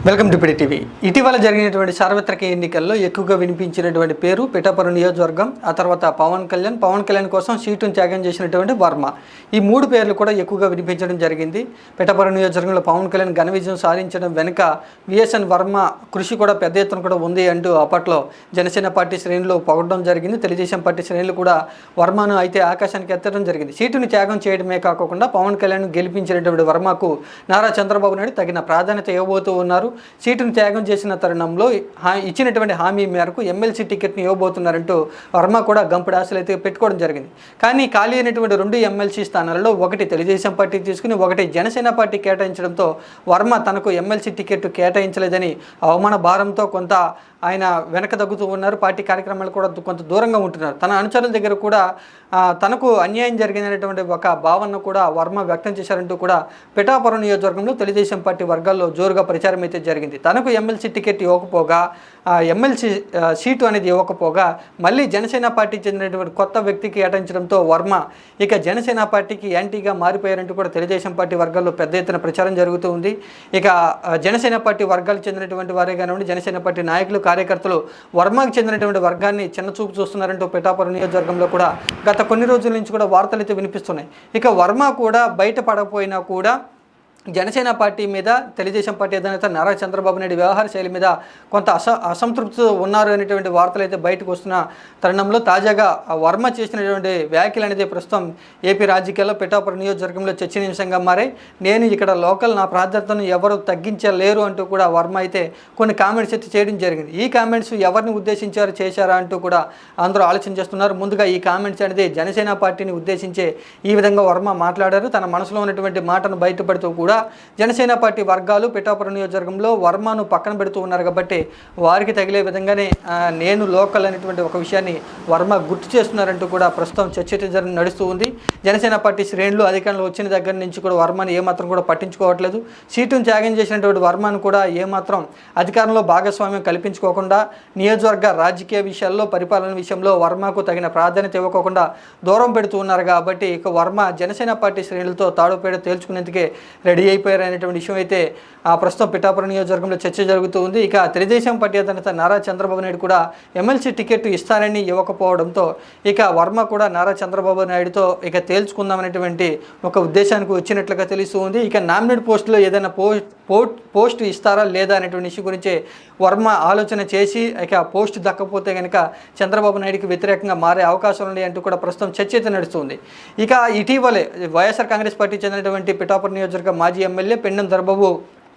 Welcome to PD TV. ఇటీవల జరిగినటువంటి సార్వత్రిక ఎన్నికల్లో ఎక్కువగా వినిపించినటువంటి పేరు పిఠాపురం నియోజకవర్గం, ఆ తర్వాత పవన్ కళ్యాణ్ కోసం సీటును త్యాగం చేసినటువంటి వర్మ. ఈ మూడు పేర్లు కూడా ఎక్కువగా వినిపించడం జరిగింది. పిఠాపురం నియోజకవర్గంలో పవన్ కళ్యాణ్ ఘన విజయం సాధించడం వెనుక విఎస్ఎన్ వర్మ కృషి కూడా పెద్ద ఎత్తున కూడా ఉంది అంటూ అప్పట్లో జనసేన పార్టీ శ్రేణులు పొగడడం జరిగింది. తెలుగుదేశం పార్టీ శ్రేణులు కూడా వర్మను అయితే ఆకాశానికి ఎత్తడం జరిగింది. సీటును త్యాగం చేయడమే కాకుండా పవన్ కళ్యాణ్ గెలిపించినటువంటి వర్మకు నారా చంద్రబాబు నాయుడు తగిన ప్రాధాన్యత ఇవ్వబోతూ ఉన్నారు. సీటును త్యాగం చేసిన తరుణంలో ఇచ్చినటువంటి హామీ మేరకు ఎమ్మెల్సీ టికెట్ని ఇవ్వబోతున్నారంటూ వర్మ కూడా గంపుడు ఆశలు అయితే పెట్టుకోవడం జరిగింది. కానీ ఖాళీ అయినటువంటి 2 ఎమ్మెల్సీ స్థానాలలో ఒకటి తెలుగుదేశం పార్టీ తీసుకుని ఒకటి జనసేన పార్టీ కేటాయించడంతో వర్మ తనకు ఎమ్మెల్సీ టికెట్ కేటాయించలేదని అవమాన భారంతో కొంత ఆయన వెనక తగ్గుతూ ఉన్నారు. పార్టీ కార్యక్రమాలు కూడా కొంత దూరంగా ఉంటున్నారు. తన అనుచరుల దగ్గర కూడా తనకు అన్యాయం జరిగినటువంటి ఒక భావనను కూడా వర్మ వ్యక్తం చేశారంటూ కూడా పిఠాపురం నియోజకవర్గంలో తెలుగుదేశం పార్టీ వర్గాల్లో జోరుగా ప్రచారం అయితే జరిగింది. తనకు ఎమ్మెల్సీ టికెట్ ఇవ్వకపోగా, ఎమ్మెల్సీ సీటు అనేది ఇవ్వకపోగా మళ్ళీ జనసేన పార్టీ చెందినటువంటి కొత్త వ్యక్తికి కేటాయించడంతో వర్మ ఇక జనసేన పార్టీకి యాంటీగా మారిపోయారంటూ కూడా తెలుగుదేశం పార్టీ వర్గాల్లో పెద్ద ఎత్తున ప్రచారం జరుగుతూ ఉంది. ఇక జనసేన పార్టీ వర్గాలకు చెందినటువంటి వారే కానివ్వండి, జనసేన పార్టీ నాయకులు కార్యకర్తలు వర్మకు చెందినటువంటి వర్గాన్ని చిన్నచూపు చూస్తున్నారంటూ పిఠాపురం నియోజకవర్గంలో కూడా గత కొన్ని రోజుల నుంచి కూడా వార్తలు అయితే వినిపిస్తున్నాయి. ఇక వర్మ కూడా బయటపడకపోయినా కూడా జనసేన పార్టీ మీద తెలుగుదేశం పార్టీ అధినేత నారా చంద్రబాబు నాయుడు వ్యవహార శైలి మీద కొంత అసంతృప్తి ఉన్నారు అనేటువంటి వార్తలు అయితే బయటకు వస్తున్న తరుణంలో తాజాగా వర్మ చేసినటువంటి వ్యాఖ్యలు అనేది ప్రస్తుతం ఏపీ రాజకీయాల్లో పిఠాపురం నియోజకవర్గంలో చర్చనీయాంశంగా మారాయి. నేను ఇక్కడ లోకల్ నా ప్రాధాన్యతను ఎవరు తగ్గించలేరు అంటూ కూడా వర్మ అయితే కొన్ని కామెంట్స్ అయితే చేయడం జరిగింది. ఈ కామెంట్స్ ఎవరిని ఉద్దేశించారు చేశారా అంటూ కూడా అందరూ ఆలోచన చేస్తున్నారు. ముందుగా ఈ కామెంట్స్ అనేది జనసేన పార్టీని ఉద్దేశించే ఈ విధంగా వర్మ మాట్లాడారు. తన మనసులో ఉన్నటువంటి మాటను బయటపడుతూ కూడా జనసేన పార్టీ వర్గాలు పిఠాపురం నియోజకవర్గంలో వర్మను పక్కన పెడుతూ ఉన్నారు కాబట్టి వారికి తగిలే విధంగానే నేను లోకల్ అనేటువంటి ఒక విషయాన్ని వర్మ గుర్తు చేస్తున్నారంటూ కూడా ప్రస్తుతం చర్చ నడుస్తూ ఉంది. జనసేన పార్టీ శ్రేణులు అధికారంలో వచ్చిన దగ్గర నుంచి కూడా వర్మను ఏమాత్రం కూడా పట్టించుకోవట్లేదు. సీటును త్యాగం చేసినటువంటి వర్మను కూడా ఏమాత్రం అధికారంలో భాగస్వామ్యం కల్పించుకోకుండా నియోజకవర్గ రాజకీయ విషయాల్లో, పరిపాలన విషయంలో వర్మకు తగిన ప్రాధాన్యత ఇవ్వకుండా దూరం పెడుతూ ఉన్నారు కాబట్టి ఇక వర్మ జనసేన పార్టీ శ్రేణులతో తాడుపేడ తేల్చుకునేందుకే రెడీ అయిపోయారు అనేటువంటి విషయం అయితే ప్రస్తుతం పిఠాపురం నియోజకవర్గంలో చర్చ జరుగుతూ ఉంది. ఇక తెలుగుదేశం పార్టీ అధినేత నారా చంద్రబాబు నాయుడు కూడా ఎమ్మెల్సీ టికెట్ ఇస్తారని ఇవ్వకపోవడంతో ఇక వర్మ కూడా నారా చంద్రబాబు నాయుడుతో ఇక తేల్చుకుందామనేటువంటి ఒక ఉద్దేశానికి వచ్చినట్లుగా తెలుస్తూ ఉంది. ఇక నామినేట్ పోస్టులో ఏదైనా పోస్ట్ ఇస్తారా లేదా అనేటువంటి విషయం గురించి వర్మ ఆలోచన చేసి ఇక పోస్ట్ దక్కపోతే కనుక చంద్రబాబు నాయుడుకి వ్యతిరేకంగా మారే అవకాశం ఉంది అంటూ కూడా ప్రస్తుతం చర్చ అయితే నడుస్తుంది. ఇక ఇటీవలే వైఎస్ఆర్ కాంగ్రెస్ పార్టీ చెందినటువంటి పిఠాపురం నియోజకవర్గ మాజీ ఎమ్మెల్యే పెండెం దొరబాబు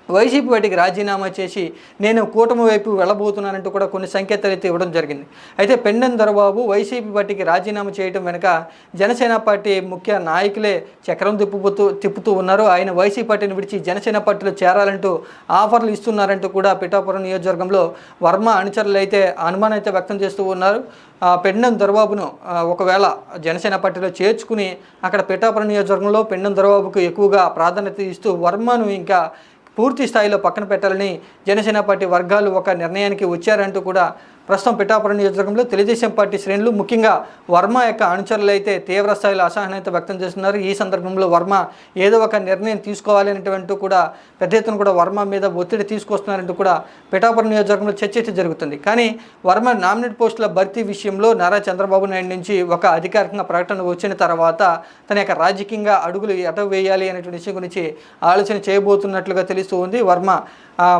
వైసీపీ పార్టీకి రాజీనామా చేసి నేను కూటమి వైపు వెళ్ళబోతున్నానంటూ కూడా కొన్ని సంకేతాలు అయితే ఇవ్వడం జరిగింది. అయితే పెండెం దొరబాబు వైసీపీ పార్టీకి రాజీనామా చేయడం వెనుక జనసేన పార్టీ ముఖ్య నాయకులే చక్రం తిప్పుతూ ఉన్నారు. ఆయన వైసీపీ పార్టీని విడిచి జనసేన పార్టీలో చేరాలంటూ ఆఫర్లు ఇస్తున్నారంటూ కూడా పిఠాపురం నియోజకవర్గంలో వర్మ అనుచరులు అయితే అనుమానం అయితే వ్యక్తం చేస్తూ ఉన్నారు. పెండెం దొరబాబును ఒకవేళ జనసేన పార్టీలో చేర్చుకుని అక్కడ పిఠాపురం నియోజకవర్గంలో పెండెం దొరబాబుకు ఎక్కువగా ప్రాధాన్యత ఇస్తూ వర్మను ఇంకా పూర్తి స్థాయిలో పక్కన పెట్టాలని జనసేన పార్టీ వర్గాలు ఒక నిర్ణయానికి వచ్చారంటూ కూడా ప్రస్తుతం పిఠాపురం నియోజకవర్గంలో తెలుగుదేశం పార్టీ శ్రేణులు ముఖ్యంగా వర్మ యొక్క అనుచరులు అయితే తీవ్ర స్థాయిలో అసహనత వ్యక్తం చేస్తున్నారు. ఈ సందర్భంలో వర్మ ఏదో ఒక నిర్ణయం తీసుకోవాలి అనేటువంటి కూడా పెద్ద ఎత్తున కూడా వర్మ మీద ఒత్తిడి తీసుకొస్తున్నారంటూ కూడా పిఠాపురం నియోజకవర్గంలో చర్చ అయితే జరుగుతుంది. కానీ వర్మ నామినేట్ పోస్టుల భర్తీ విషయంలో నారా చంద్రబాబు నాయుడు నుంచి ఒక అధికారికంగా ప్రకటన వచ్చిన తర్వాత తన యొక్క రాజకీయంగా అడుగులు ఎట వేయాలి అనేటువంటి విషయం గురించి ఆలోచన చేయబోతున్నట్లుగా తెలుస్తూ ఉంది. వర్మ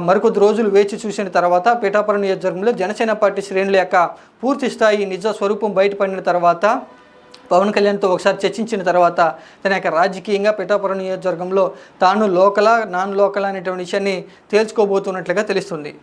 మరికొద్ది రోజులు వేచి చూసిన తర్వాత పిఠాపురం నియోజకవర్గంలో జనసేన పార్టీ శ్రేణుల యొక్క పూర్తి స్థాయి నిజ స్వరూపం బయటపడిన తర్వాత పవన్ కళ్యాణ్తో ఒకసారి చర్చించిన తర్వాత తన యొక్క రాజకీయంగా పిఠాపురం నియోజకవర్గంలో తాను లోకలా నాన్ లోకలా అనేటువంటి విషయాన్ని తేల్చుకోబోతున్నట్లుగా తెలుస్తుంది.